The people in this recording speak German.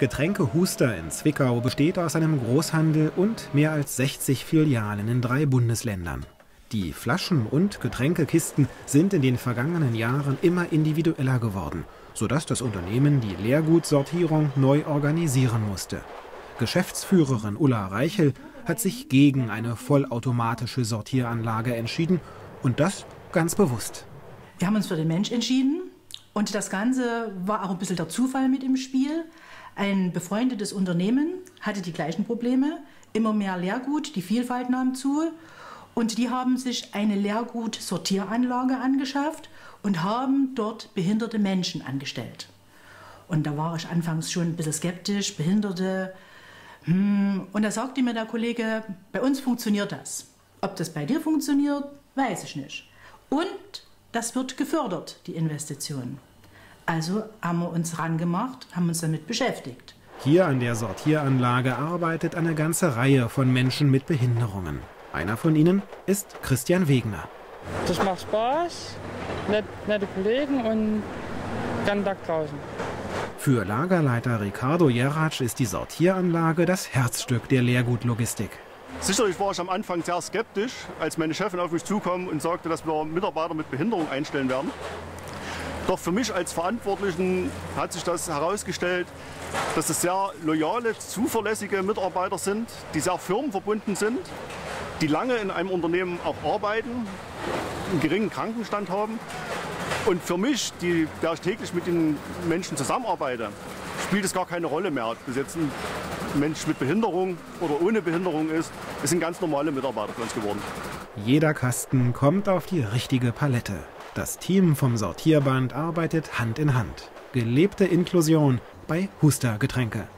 Getränke Huster in Zwickau besteht aus einem Großhandel und mehr als 60 Filialen in 3 Bundesländern. Die Flaschen und Getränkekisten sind in den vergangenen Jahren immer individueller geworden, sodass das Unternehmen die Leergutsortierung neu organisieren musste. Geschäftsführerin Ulla Reichel hat sich gegen eine vollautomatische Sortieranlage entschieden und das ganz bewusst. Wir haben uns für den Mensch entschieden und das Ganze war auch ein bisschen der Zufall mit im Spiel. Ein befreundetes Unternehmen hatte die gleichen Probleme, immer mehr Leergut, die Vielfalt nahm zu und die haben sich eine Leergut-Sortieranlage angeschafft und haben dort behinderte Menschen angestellt. Und da war ich anfangs schon ein bisschen skeptisch, Behinderte. Und da sagte mir der Kollege, bei uns funktioniert das. Ob das bei dir funktioniert, weiß ich nicht. Und das wird gefördert, die Investition. Also haben wir uns rangemacht, haben uns damit beschäftigt. Hier an der Sortieranlage arbeitet eine ganze Reihe von Menschen mit Behinderungen. Einer von ihnen ist Christian Wegner. Das macht Spaß, nette Kollegen und ganz Tag draußen. Für Lagerleiter Ricardo Jeratsch ist die Sortieranlage das Herzstück der Leergutlogistik. Sicherlich war ich am Anfang sehr skeptisch, als meine Chefin auf mich zukam und sagte, dass wir Mitarbeiter mit Behinderung einstellen werden. Doch für mich als Verantwortlichen hat sich das herausgestellt, dass es sehr loyale, zuverlässige Mitarbeiter sind, die sehr firmenverbunden sind, die lange in einem Unternehmen auch arbeiten, einen geringen Krankenstand haben. Und für mich, der ich täglich mit den Menschen zusammenarbeite, spielt es gar keine Rolle mehr, ob das jetzt ein Mensch mit Behinderung oder ohne Behinderung ist. Es sind ganz normale Mitarbeiter für uns geworden. Jeder Kasten kommt auf die richtige Palette. Das Team vom Sortierband arbeitet Hand in Hand. Gelebte Inklusion bei Huster Getränke.